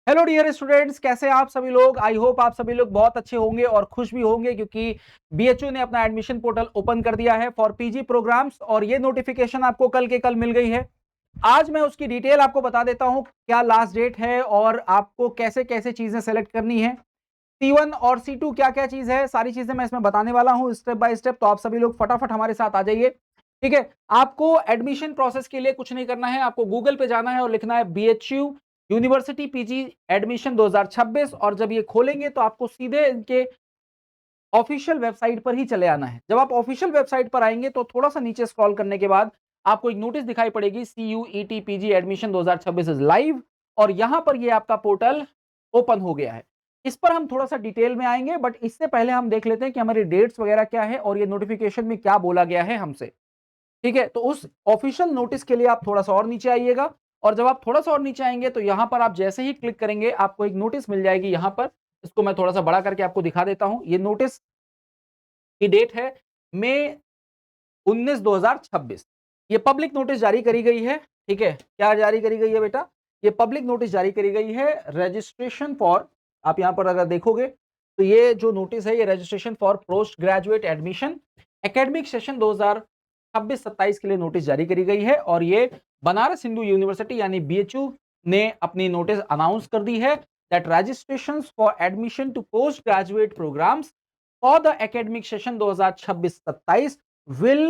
Hello dear students, कैसे आप सभी लोग। आई होप आप सभी लोग बहुत अच्छे होंगे और खुश भी होंगे क्योंकि बीएचयू ने अपना एडमिशन पोर्टल ओपन कर दिया है फॉर पीजी प्रोग्राम्स और ये नोटिफिकेशन आपको कल के कल मिल गई है। आज मैं उसकी डिटेल आपको बता देता हूं, क्या लास्ट डेट है और आपको कैसे कैसे चीजें सेलेक्ट करनी है। C1 और C2 क्या क्या चीज है, सारी चीजें मैं इसमें बताने वाला हूं स्टेप बाय स्टेप। तो आप सभी लोग फटाफट हमारे साथ आ जाइए। ठीक है, आपको एडमिशन प्रोसेस के लिए कुछ नहीं करना है, आपको गूगल पे जाना है और लिखना है बीएचयू यूनिवर्सिटी पीजी एडमिशन 2026 और जब ये खोलेंगे तो आपको सीधे इनके ऑफिशियल वेबसाइट पर ही चले आना है। जब आप ऑफिशियल वेबसाइट पर आएंगे तो थोड़ा सा नीचे स्क्रॉल करने के बाद आपको एक नोटिस दिखाई पड़ेगी, CUET PG admission 2026 is live, और यहां पर ये आपका पोर्टल ओपन हो गया है। इस पर हम थोड़ा सा डिटेल में आएंगे, बट इससे पहले हम देख लेते हैं कि हमारी डेट्स वगैरह क्या है और ये नोटिफिकेशन में क्या बोला गया है हमसे। ठीक है, तो उस ऑफिशियल नोटिस के लिए आप थोड़ा सा और नीचे आइएगा, और जब आप थोड़ा सा और नीचे आएंगे तो यहां पर आप जैसे ही क्लिक करेंगे आपको एक नोटिस मिल जाएगी। यहां पर इसको मैं थोड़ा सा बड़ा करके आपको दिखा देता हूं। ये नोटिस की डेट है मई 19 2026। ये पब्लिक नोटिस जारी करी गई है। ठीक है, क्या जारी करी गई है बेटा, ये पब्लिक नोटिस जारी करी गई है रजिस्ट्रेशन फॉर, आप यहां पर अगर देखोगे तो ये जो नोटिस है ये registration for post graduate admission academic session 2026-27 के लिए नोटिस जारी करी गई है। और ये बनारस हिंदू यूनिवर्सिटी यानी बीएचयू ने अपनी नोटिस अनाउंस कर दी है that registrations for admission to post graduate programmes for the academic session 2026-27 will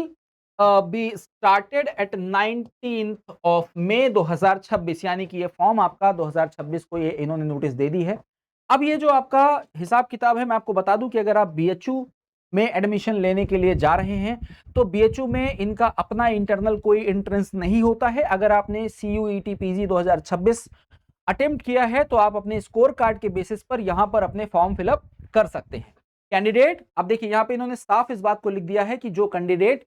be started at 19th of May 2026। यानी कि ये फॉर्म आपका 2026 को ये इन्होंने नोटिस दे दी है। अब ये जो आपका हिसाब किताब है, मैं आपको बता दूं कि अगर आप बीएचयू में एडमिशन लेने के लिए जा रहे हैं तो बीएचयू में इनका अपना इंटरनल कोई एंट्रेंस नहीं होता है। अगर आपने CUET पीजी 2026 अटेम्प्ट किया है तो आप अपने स्कोर कार्ड के बेसिस पर यहां पर अपने फॉर्म फिलअप कर सकते हैं। कैंडिडेट, अब देखिए यहां पे इन्होंने साफ इस बात को लिख दिया है कि जो कैंडिडेट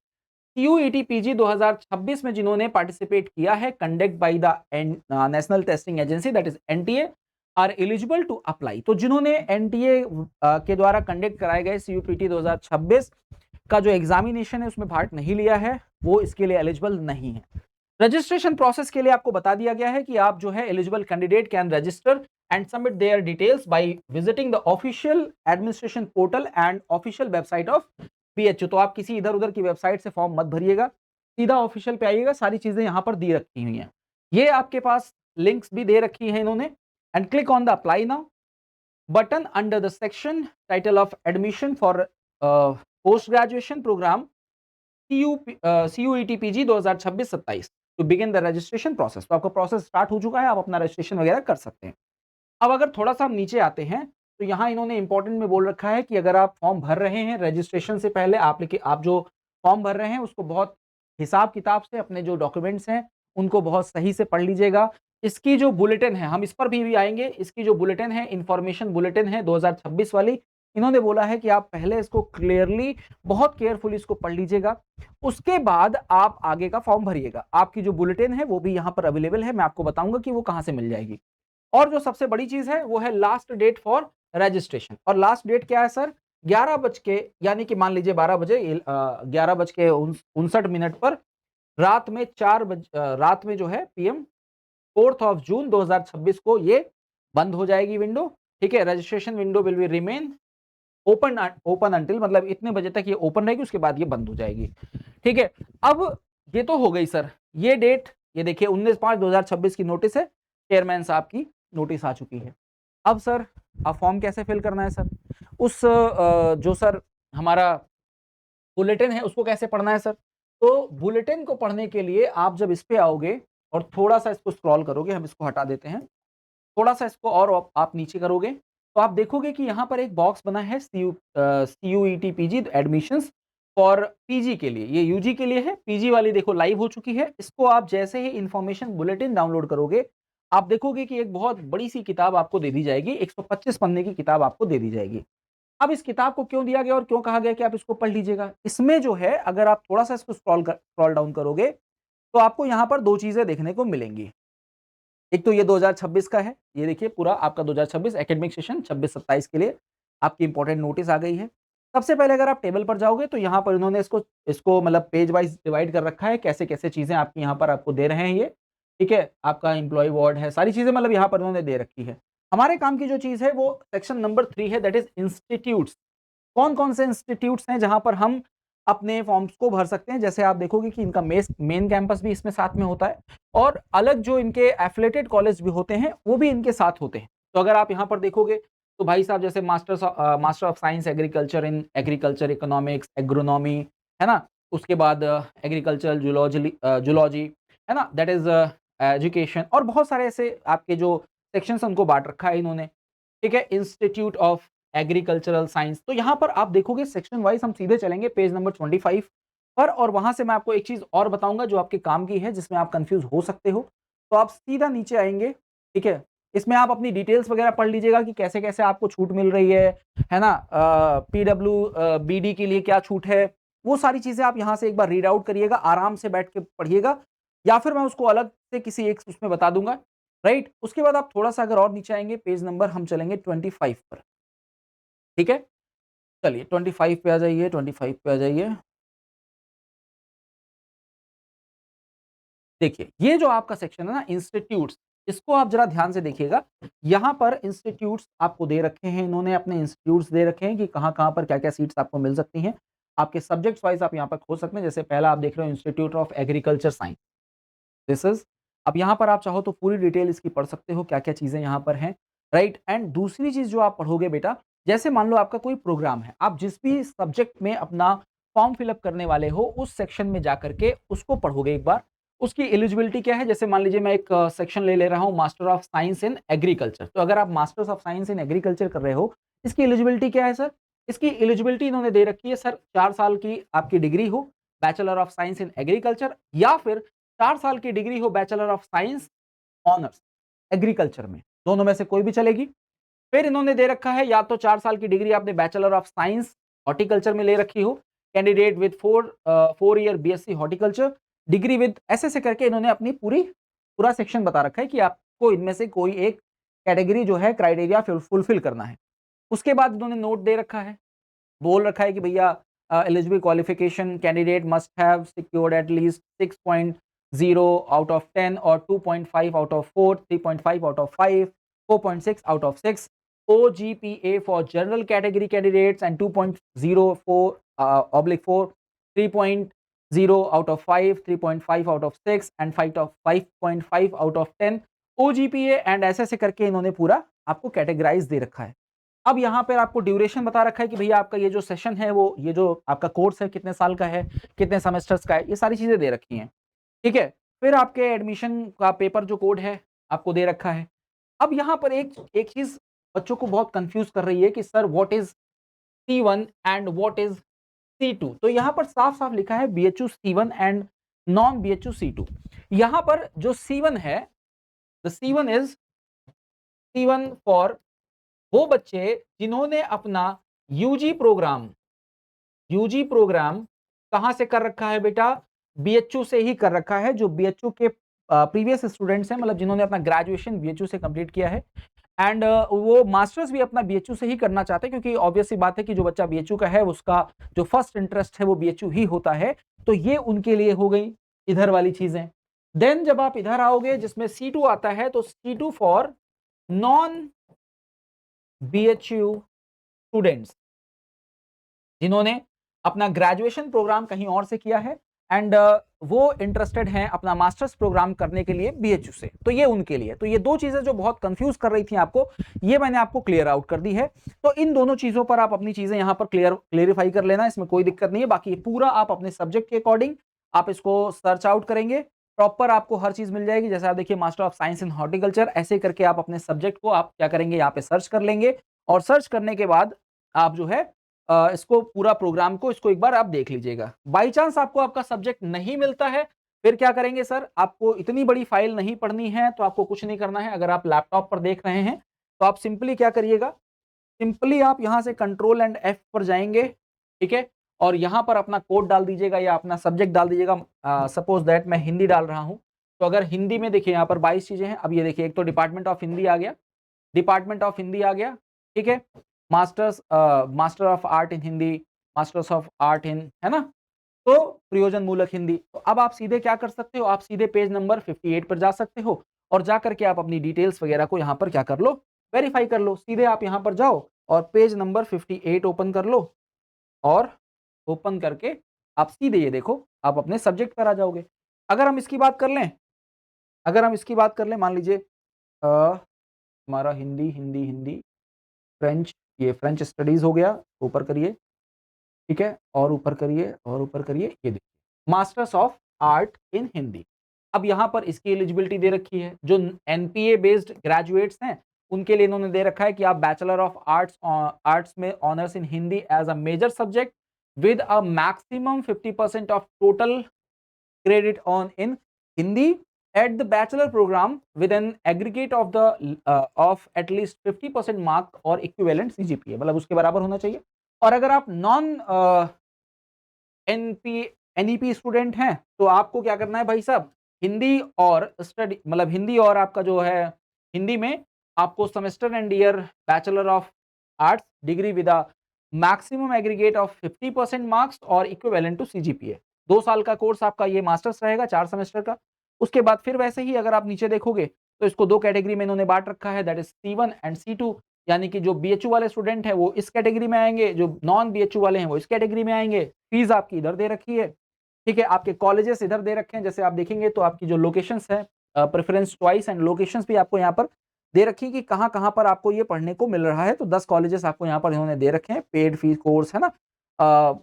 CUET पीजी 2026 में जिन्होंने पार्टिसिपेट किया है conduct by the National Testing Agency that is NTA are eligible to apply. तो जिन्होंने एनटीए के द्वारा कंडक्ट कराए गए CUPT 2026 का जो एग्जामिनेशन है उसमें पार्ट नहीं लिया है, वो इसके लिए एलिजिबल नहीं है। रजिस्ट्रेशन प्रोसेस के लिए आपको बता दिया गया है कि आप जो है eligible candidate can register and submit there details by visiting the official administration portal and official website of BHU. तो आप किसी इधर उधर की वेबसाइट से फॉर्म मत भरिएगा, सीधा ऑफिशियल पे आइएगा। सारी चीजें यहां पर दी रखी हुई हैं, ये आपके पास लिंक्स भी दे रखी हैं इन्होंने। And click on the apply now button under the section title of admission for post graduation programme CUET PG 2026-27 to begin the registration process. तो आपका प्रोसेस स्टार्ट हो चुका है, आप अपना रजिस्ट्रेशन वगैरह कर सकते हैं। अब अगर थोड़ा सा हम नीचे आते हैं तो यहाँ इन्होंने इंपॉर्टेंट में बोल रखा है कि अगर आप फॉर्म भर रहे हैं रजिस्ट्रेशन से पहले, आप जो फॉर्म भर रहे हैं उसको बहुत हिसाब किताब से, अपने जो डॉक्यूमेंट्स हैं उनको बहुत सही से पढ़ लीजिएगा। इसकी जो बुलेटिन है, हम इस पर भी आएंगे, इसकी जो बुलेटिन है, इंफॉर्मेशन बुलेटिन है 2026 वाली, इन्होंने बोला है कि आप पहले इसको क्लियरली बहुत केयरफुली इसको पढ़ लीजिएगा, उसके बाद आप आगे का फॉर्म भरिएगा। आपकी जो बुलेटिन है वो भी यहाँ पर अवेलेबल है, मैं आपको बताऊंगा कि वो कहाँ से मिल जाएगी। और जो सबसे बड़ी चीज है वो है लास्ट डेट फॉर रजिस्ट्रेशन। और लास्ट डेट क्या है सर, 11 बज के, यानी कि मान लीजिए 12 बजे, 11 बज के 59 मिनट पर रात में जो है PM 4 जून 2026 को ये बंद हो जाएगी विंडो। ठीक है, registration window will be remain open until, मतलब इतने बजे तक ये ओपन रहेगी, उसके बाद ये बंद हो जाएगी। ठीक है, अब ये तो हो गई सर ये डेट। ये देखिए 19/5/2026 की नोटिस है, चेयरमैन साहब की नोटिस आ चुकी है। अब सर, अब फॉर्म कैसे फिल करना है सर, उस जो सर हमारा बुलेटिन है उसको कैसे पढ़ना है सर। तो बुलेटिन को पढ़ने के लिए आप जब इस पे आओगे और थोड़ा सा इसको स्क्रॉल करोगे, हम इसको हटा देते हैं, थोड़ा सा इसको और आप नीचे करोगे तो आप देखोगे कि यहाँ पर एक बॉक्स बना है CUET PG admissions for PG के लिए। ये यूजी के लिए है, पीजी वाली देखो लाइव हो चुकी है। इसको आप जैसे ही इंफॉर्मेशन बुलेटिन डाउनलोड करोगे आप देखोगे कि एक बहुत बड़ी सी किताब आपको दे दी जाएगी, 125 पन्ने की किताब आपको दे दी जाएगी। अब इस किताब को क्यों दिया गया और क्यों कहा गया कि आप इसको पढ़ लीजिएगा, इसमें जो है अगर आप थोड़ा सा इसको स्क्रॉल डाउन करोगे तो आपको यहाँ पर दो चीजें देखने को मिलेंगी। एक तो ये 2026 का है, ये देखिए पूरा आपका 2026 एकेडमिक सेशन 26-27 के लिए आपकी इंपॉर्टेंट नोटिस आ गई है। सबसे पहले अगर आप टेबल पर जाओगे तो यहाँ पर इन्होंने इसको मतलब पेज वाइज डिवाइड कर रखा है, कैसे कैसे चीजें आपकी यहाँ पर आपको दे रहे हैं ये। ठीक है, आपका एम्प्लॉय वार्ड है, सारी चीजें मतलब यहाँ पर इन्होंने दे रखी है। हमारे काम की जो चीज है वो सेक्शन नंबर 3 है, दैट इज इंस्टीट्यूट्स। कौन कौन से इंस्टीट्यूट्स हैं जहां पर हम अपने फॉर्म्स को भर सकते हैं। जैसे आप देखोगे कि इनका मेन कैंपस भी इसमें साथ में होता है और अलग जो इनके एफिलेटेड कॉलेज भी होते हैं वो भी इनके साथ होते हैं। तो अगर आप यहाँ पर देखोगे तो भाई साहब जैसे master of science agriculture in agriculture economics agronomy, है ना, उसके बाद एग्रीकल्चर जूलॉजी, है ना, दैट इज एजुकेशन, और बहुत सारे ऐसे आपके जो सेक्शंस उनको बांट रखा है इन्होंने। ठीक है, इंस्टीट्यूट ऑफ एग्रीकल्चरल साइंस। तो यहां पर आप देखोगे सेक्शन वाइज हम सीधे चलेंगे पेज नंबर 25 पर, और वहां से मैं आपको एक चीज और बताऊंगा जो आपके काम की है जिसमें आप कंफ्यूज हो सकते हो। तो आप सीधा नीचे आएंगे, ठीक है, इसमें आप अपनी डिटेल्स वगैरह पढ़ लीजिएगा कि कैसे कैसे आपको छूट मिल रही है ना, पीडब्ल्यू बीडी के लिए क्या छूट है, वो सारी चीजें आप यहां से एक बार रीड आउट करिएगा, आराम से बैठ के पढ़िएगा, या फिर मैं उसको अलग से किसी एक उसमें बता दूंगा। राइट, उसके बाद आप थोड़ा सा अगर और नीचे आएंगे पेज नंबर हम चलेंगे 25 पर। ठीक है, चलिए 25 पे आ जाइए, 25 पे आ जाइए। देखिए ये जो आपका सेक्शन है ना इंस्टीट्यूट्स, इसको आप जरा ध्यान से देखिएगा। यहां पर इंस्टीट्यूट्स आपको दे रखे हैं, इन्होंने अपने इंस्टीट्यूट्स दे रखे हैं कि कहां कहां पर क्या क्या सीट्स आपको मिल सकती हैं। आपके सब्जेक्ट्स वाइज आप यहां पर खोज सकते हैं। जैसे पहला आप देख रहे हो institute of agriculture science, this is, अब यहाँ पर आप चाहो तो पूरी डिटेल इसकी पढ़ सकते हो क्या क्या चीजें यहाँ पर हैं। राइट, एंड दूसरी चीज जो आप पढ़ोगे बेटा, जैसे मान लो आपका कोई प्रोग्राम है, आप जिस भी सब्जेक्ट में अपना फॉर्म फिलअप करने वाले हो उस सेक्शन में जाकर के उसको पढ़ोगे एक बार। उसकी एलिजिबिलिटी क्या है, जैसे मान लीजिए मैं एक सेक्शन ले रहा हूँ master of science in agriculture, तो अगर आप masters of science in agriculture कर रहे हो, इसकी एलिजिबिलिटी क्या है सर, इसकी एलिजिबिलिटी इन्होंने दे रखी है सर 4 साल की आपकी डिग्री हो, bachelor of science in agriculture, या फिर 4 साल की डिग्री हो bachelor of science honours agriculture में, दोनों में से कोई भी चलेगी। फिर इन्होंने दे रखा है या तो 4 साल की डिग्री आपने बैचलर ऑफ साइंस हॉर्टिकल्चर में ले रखी हो, candidate with 4 year BSc horticulture degree with, ऐसे से करके इन्होंने अपनी पूरा सेक्शन बता रखा है कि आपको इनमें से कोई एक कैटेगरी जो है क्राइटेरिया फुलफिल करना है। उसके बाद इन्होंने नोट दे रखा है, बोल रखा है कि भैया eligible qualification candidate must have secured at least 6.0 out of 10 और 2.5 out of 4, 3.5 out of 5, 4.6 out of 6 OGPA for general category candidates and 2.04 oblique 4, 3.0 out of 5, 3.5 out of 6 and 5.5 out of 10 OGPA and ऐसे ऐसे करके इन्होंने पूरा आपको categorise दे रखा है। अब यहाँ पर आपको ड्यूरेशन बता रखा है कि भैया आपका ये जो सेशन है वो ये जो आपका कोर्स है कितने साल का है, कितने सेमेस्टर्स का है, ये सारी चीजें दे रखी हैं। ठीक है, फिर आपके एडमिशन का पेपर जो कोड है आपको दे रखा है। अब यहाँ पर एक एक चीज बच्चों को बहुत कंफ्यूज कर रही है कि sir what is C1 and what is C2। तो यहाँ पर साफ साफ लिखा है BHU C1 and non BHU C2। यहाँ पर जो C1 है, the C1 is C1 for वो बच्चे जिन्होंने अपना यूजी प्रोग्राम कहां से कर रखा है बेटा, BHU से ही कर रखा है। जो BHU के प्रीवियस स्टूडेंट्स हैं, मतलब जिन्होंने अपना ग्रेजुएशन BHU से कंप्लीट किया है एंड वो मास्टर्स भी अपना BHU से ही करना चाहते हैं, क्योंकि ऑब्वियस सी बात है कि जो बच्चा BHU का है उसका जो फर्स्ट इंटरेस्ट है वो BHU ही होता है। तो ये उनके लिए हो गई इधर वाली चीजें। देन जब आप इधर आओगे जिसमें C2 आता है, तो C2 for non BHU students जिन्होंने अपना ग्रेजुएशन प्रोग्राम कहीं और से किया है एंड वो इंटरेस्टेड हैं अपना मास्टर्स प्रोग्राम करने के लिए BHU से, तो ये उनके लिए। तो ये दो चीजें जो बहुत कंफ्यूज कर रही थी आपको, ये मैंने आपको क्लियर आउट कर दी है। तो इन दोनों चीजों पर आप अपनी चीजें यहां पर क्लियरिफाई कर लेना, इसमें कोई दिक्कत नहीं है। बाकी पूरा आप अपने सब्जेक्ट के अकॉर्डिंग आप इसको सर्च आउट करेंगे, प्रॉपर आपको हर चीज मिल जाएगी। जैसे आप देखिए master of science in horticulture, ऐसे करके आप अपने सब्जेक्ट को आप क्या करेंगे यहाँ पे सर्च कर लेंगे, और सर्च करने के बाद आप जो है इसको पूरा प्रोग्राम को इसको एक बार आप देख लीजिएगा। बाई चांस आपको आपका सब्जेक्ट नहीं मिलता है, फिर क्या करेंगे सर, आपको इतनी बड़ी फाइल नहीं पढ़नी है तो आपको कुछ नहीं करना है। अगर आप लैपटॉप पर देख रहे हैं तो आप सिंपली क्या करिएगा, सिंपली आप यहां से कंट्रोल एंड F पर जाएंगे, ठीक है, और यहां पर अपना कोड डाल दीजिएगा या अपना सब्जेक्ट डाल दीजिएगा। सपोज दैट मैं हिंदी डाल रहा हूं, तो अगर हिंदी में देखिए यहाँ पर 22 चीजें हैं। अब ये देखिए, एक तो डिपार्टमेंट ऑफ हिंदी आ गया, डिपार्टमेंट ऑफ हिंदी आ गया, ठीक है, master of art in Hindi, masters of art in, है ना, तो प्रयोजन मूलक हिंदी। तो अब आप सीधे क्या कर सकते हो, आप सीधे पेज नंबर 58 पर जा सकते हो और जा करके आप अपनी डिटेल्स वगैरह को यहाँ पर क्या कर लो, वेरीफाई कर लो। सीधे आप यहाँ पर जाओ और पेज नंबर 58 ओपन कर लो और ओपन करके आप सीधे ये देखो आप अपने सब्जेक्ट पर आ जाओगे। अगर हम इसकी बात कर लें, मान लीजिए हमारा हिंदी हिंदी हिंदी फ्रेंच, ये फ्रेंच स्टडीज हो गया, ऊपर करिए, ठीक है, और ऊपर करिए और ऊपर करिए, ये देखिए masters of art in Hindi. अब यहाँ पर इसकी एलिजिबिलिटी दे रखी है, जो एनपीए बेस्ड ग्रेजुएट्स हैं उनके लिए इन्होंने दे रखा है कि आप बैचलर ऑफ आर्ट्स में honours in Hindi as a major subject with a maximum 50% ऑफ total credit on in Hindi at the bachelor program with an aggregate of the of at least 50% mark or equivalent CGPA, मतलब उसके बराबर होना चाहिए। और अगर आप नॉन एनपी एनईपी स्टूडेंट हैं तो आपको क्या करना है भाई साहब, हिंदी और स्टडी मतलब हिंदी और आपका जो है हिंदी में आपको semester and year bachelor of arts degree with maximum aggregate of 50% marks और इक्विवेलेंट टू सीजीपीए। 2 साल का कोर्स आपका ये मास्टर्स रहेगा, 4 सेमेस्टर का। उसके बाद फिर वैसे ही अगर आप नीचे देखोगे तो इसको 2 कैटेगरी में इन्होंने बांट रखा है, that is C1 and C2, यानी कि जो बीएचयू वाले स्टूडेंट हैं वो इस कैटेगरी में आएंगे, जो नॉन बीएचयू वाले हैं वो इस कैटेगरी में आएंगे। फीस आपकी इधर दे रखी है, ठीक है, आपके कॉलेजेस इधर दे रखे हैं। जैसे आप देखेंगे तो आपकी जो लोकेशंस है, प्रेफरेंस चॉइस एंड लोकेशंस भी आपको यहाँ पर दे रखी है कि कहाँ कहाँ पर आपको ये पढ़ने को मिल रहा है। तो 10 कॉलेजेस आपको यहाँ पर इन्होंने दे रखे हैं, पेड फीस कोर्स है ना।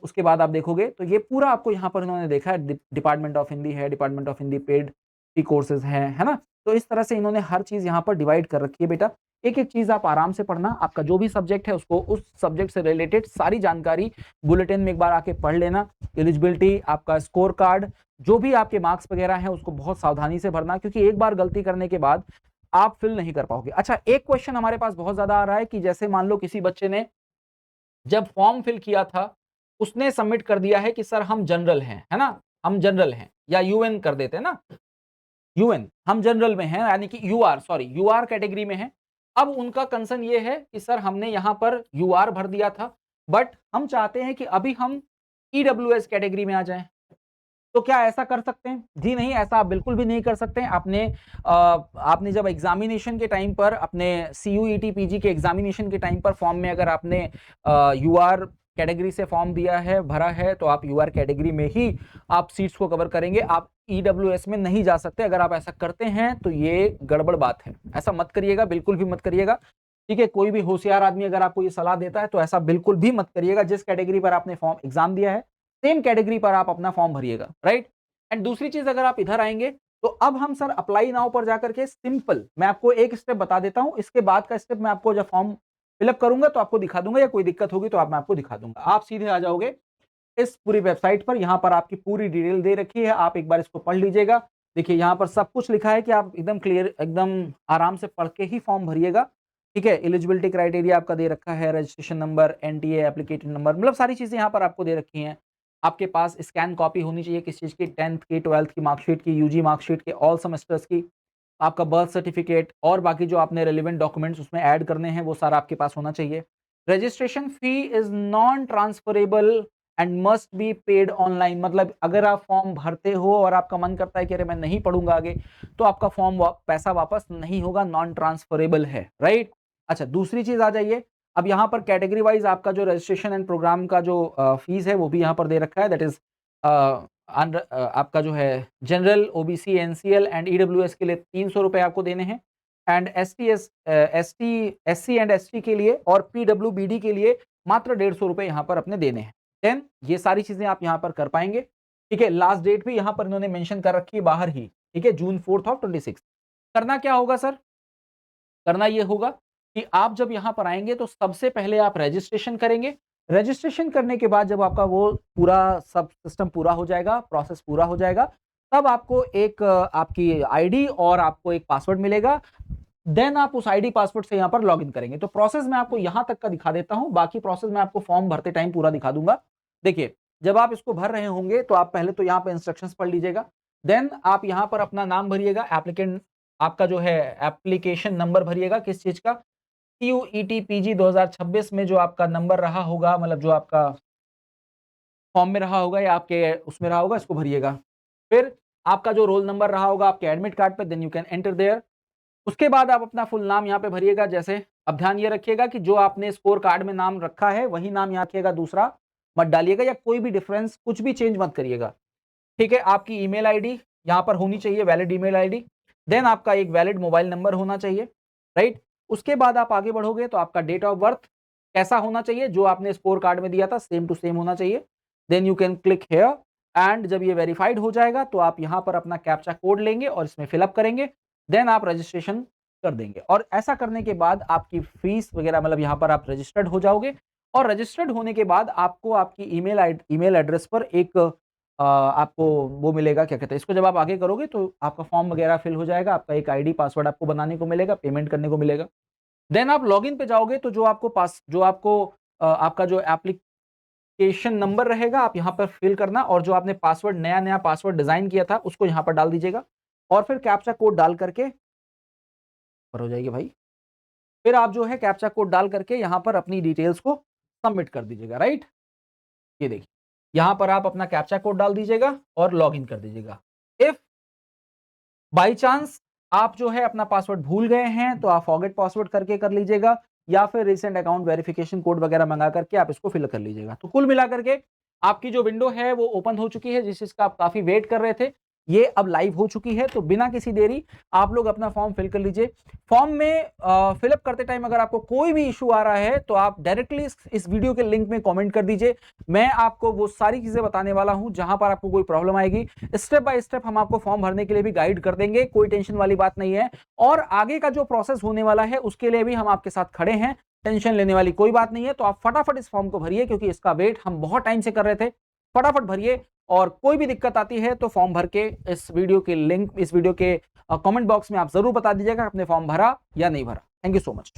उसके बाद आप देखोगे तो ये पूरा आपको यहाँ पर इन्होंने देखा है, डिपार्टमेंट ऑफ हिंदी है, department of Hindi paid fee courses हैं, है ना। तो इस तरह से इन्होंने हर चीज यहाँ पर डिवाइड कर रखी है बेटा। एक एक चीज आप आराम से पढ़ना, आपका जो भी सब्जेक्ट है उसको उस सब्जेक्ट से रिलेटेड सारी जानकारी बुलेटिन में एक बार आके पढ़ लेना। एलिजिबिलिटी, आपका स्कोर कार्ड, जो भी आपके मार्क्स वगैरह हैं उसको बहुत सावधानी से भरना, क्योंकि एक बार गलती करने के बाद आप फिल नहीं कर पाओगे। अच्छा, एक क्वेश्चन हमारे पास बहुत ज्यादा आ रहा है कि जैसे मान लो किसी बच्चे ने जब फॉर्म फिल किया था उसने सबमिट कर दिया है कि सर हम जनरल हैं, है ना, हम जनरल हैं, या यूएन कर देते हैं ना, यूएन, हम जनरल में हैं, यानी कि यूआर, सॉरी यूआर कैटेगरी में है। अब उनका कंसर्न ये है कि सर हमने यहां पर यूआर भर दिया था, बट हम चाहते हैं कि अभी हम ईडब्ल्यूएस कैटेगरी में आ जाएं, तो क्या ऐसा कर सकते हैं? जी नहीं, ऐसा आप बिल्कुल भी नहीं कर सकते। आपने जब एग्जामिनेशन के टाइम पर, अपने सीयूईटी पीजी के एग्जामिनेशन के टाइम पर फॉर्म में अगर आपने यूआर कैटेगरी से फॉर्म दिया है, भरा है, तो आप यूआर कैटेगरी में ही आप सीट्स को कवर करेंगे, आप ईडब्ल्यूएस में नहीं जा सकते। अगर आप ऐसा करते हैं तो ये गड़बड़ बात है, ऐसा मत करिएगा, बिल्कुल भी मत करिएगा, ठीक है। कोई भी होशियार आदमी अगर आपको ये सलाह देता है तो ऐसा बिल्कुल भी मत करिएगा। जिस कैटेगरी पर आपने फॉर्म एग्जाम दिया है सेम कैटेगरी पर आप अपना फॉर्म भरिएगा, राइट। एंड दूसरी चीज, अगर आप इधर आएंगे तो अब हम सर अप्लाई नाउ पर जाकर के सिंपल, मैं आपको एक स्टेप बता देता हूं, इसके बाद का स्टेप मैं आपको जब फॉर्म फिलअप करूंगा तो आपको दिखा दूंगा, या कोई दिक्कत होगी तो आप मैं आपको दिखा दूंगा। आप सीधे आ जाओगे इस पूरी वेबसाइट पर, यहां पर आपकी पूरी डिटेल दे रखी है, आप एक बार इसको पढ़ लीजिएगा। देखिए यहाँ पर सब कुछ लिखा है कि आप एकदम क्लियर, एकदम आराम से पढ़ के ही फॉर्म भरिएगा, ठीक है। एलिजिबिलिटी क्राइटेरिया आपका दे रखा है, registration number, NTA application number, मतलब सारी चीजें यहाँ पर आपको दे रखी हैं। आपके पास स्कैन कॉपी होनी चाहिए किस चीज की, 10th की, 12th की मार्कशीट की, यूजी मार्कशीट के ऑल सेमेस्टर्स की, आपका बर्थ सर्टिफिकेट और बाकी जो आपने रेलिवेंट डॉक्यूमेंट्स उसमें ऐड करने हैं वो सारा आपके पास होना चाहिए। Registration fee is non transferable and must be paid online, मतलब अगर आप फॉर्म भरते हो और आपका मन करता है कि अरे मैं नहीं पढ़ूंगा आगे, तो आपका फॉर्म पैसा वापस नहीं होगा, नॉन ट्रांसफरेबल है, राइट। अच्छा, दूसरी चीज आ जाइए, अब यहाँ पर कैटेगरी वाइज आपका जो रजिस्ट्रेशन एंड प्रोग्राम का जो फीस है वो भी यहाँ पर दे रखा है, दैट इज आपका जो है general, OBC, NCL and EWS के लिए 300 रुपए आपको देने हैं, एंड एससी एंड एसटी के लिए और पीडब्ल्यूबीडी के लिए मात्र 150 रुपए यहाँ पर अपने देने हैं। देन ये सारी चीजें आप यहाँ पर कर पाएंगे, ठीक है। लास्ट डेट भी यहाँ पर इन्होंने मेंशन कर रखी है बाहर ही, ठीक है, जून 4 ऑफ 26। करना क्या होगा सर? करना ये होगा कि आप जब यहाँ पर आएंगे तो सबसे पहले आप रजिस्ट्रेशन करेंगे। रजिस्ट्रेशन करने के बाद जब आपका वो पूरा सब सिस्टम पूरा हो जाएगा, प्रोसेस पूरा हो जाएगा, तब आपको एक आपकी आईडी और आपको एक पासवर्ड मिलेगा। देन आप उस आईडी पासवर्ड से यहाँ पर लॉगिन करेंगे। तो प्रोसेस मैं आपको यहाँ तक का दिखा देता हूँ, बाकी प्रोसेस मैं आपको फॉर्म भरते टाइम पूरा दिखा दूंगा। देखिए, जब आप इसको भर रहे होंगे तो आप पहले तो यहाँ पर इंस्ट्रक्शंस पढ़ लीजिएगा। देन आप यहाँ पर अपना नाम भरिएगा, एप्लीकेंट आपका जो है एप्लीकेशन नंबर भरिएगा, किस चीज का, सीयूईटी पीजी 2026 में जो आपका नंबर रहा होगा, मतलब जो आपका फॉर्म में रहा होगा या आपके उसमें रहा होगा, इसको भरिएगा। फिर आपका जो रोल नंबर रहा होगा आपके एडमिट कार्ड पे, then you can enter there. उसके बाद आप अपना फुल नाम यहाँ पे भरिएगा। जैसे अब ध्यान ये रखिएगा कि जो आपने स्कोर कार्ड में नाम रखा है वही नाम यहाँ रखिएगा, दूसरा मत डालिएगा या कोई भी डिफरेंस कुछ भी चेंज मत करिएगा। ठीक है, आपकी ईमेल आईडी यहाँ पर होनी चाहिए, वैलिड ईमेल आईडी। देन आपका एक वैलिड मोबाइल नंबर होना चाहिए, राइट। उसके बाद आप आगे बढ़ोगे तो आपका डेट ऑफ बर्थ कैसा होना चाहिए, जो आपने स्कोर कार्ड में दिया था सेम टू सेम होना चाहिए। Then you can click here and जब ये वेरीफाइड हो जाएगा तो आप यहाँ पर अपना कैप्चा कोड लेंगे और इसमें फिलअप करेंगे। देन आप रजिस्ट्रेशन कर देंगे और ऐसा करने के बाद आपकी फीस वगैरह मतलब यहाँ पर आप रजिस्टर्ड हो जाओगे। और रजिस्टर्ड होने के बाद आपको आपकी ईमेल एड्रेस पर एक आपको वो मिलेगा, क्या कहते हैं इसको, जब आप आगे करोगे तो आपका फॉर्म वगैरह फिल हो जाएगा, आपका एक आईडी पासवर्ड आपको बनाने को मिलेगा, पेमेंट करने को मिलेगा। देन आप लॉगिन पे जाओगे तो जो आपको आपका जो एप्लीकेशन नंबर रहेगा आप यहाँ पर फिल करना और जो आपने पासवर्ड नया पासवर्ड डिजाइन किया था उसको यहाँ पर डाल दीजिएगा और फिर कैप्चा कोड डाल करके हो जाएगी भाई। फिर आप जो है कैप्चा कोड डाल करके यहाँ पर अपनी डिटेल्स को सबमिट कर दीजिएगा, राइट। ये देखिए यहाँ पर आप अपना कैप्चा कोड डाल दीजिएगा और लॉगिन कर दीजिएगा। इफ बाई चांस आप जो है अपना पासवर्ड भूल गए हैं तो आप फॉरगेट पासवर्ड करके कर लीजिएगा या फिर रिसेंट अकाउंट वेरिफिकेशन कोड वगैरह मंगा करके आप इसको फिल कर लीजिएगा। तो कुल मिला करके आपकी जो विंडो है वो ओपन हो चुकी है, जिस चीज का आप काफी वेट कर रहे थे, ये अब लाइव हो चुकी है। तो बिना किसी देरी आप लोग अपना फॉर्म फिल कर लीजिए। फॉर्म में फिलअप करते टाइम अगर आपको कोई भी इशू आ रहा है तो आप डायरेक्टली इस वीडियो के लिंक में कमेंट कर दीजिए, मैं आपको वो सारी चीजें बताने वाला हूं जहां पर आपको कोई प्रॉब्लम आएगी। स्टेप बाय स्टेप हम आपको फॉर्म भरने के लिए भी गाइड कर देंगे, कोई टेंशन वाली बात नहीं है। और आगे का जो प्रोसेस होने वाला है उसके लिए भी हम आपके साथ खड़े हैं, टेंशन लेने वाली कोई बात नहीं है। तो आप फटाफट इस फॉर्म को भरिए क्योंकि इसका वेट हम बहुत टाइम से कर रहे थे। फटाफट भरिए और कोई भी दिक्कत आती है तो फॉर्म भर के इस वीडियो के लिंक, इस वीडियो के कमेंट बॉक्स में आप जरूर बता दीजिएगा आपने फॉर्म भरा या नहीं भरा। Thank you so much.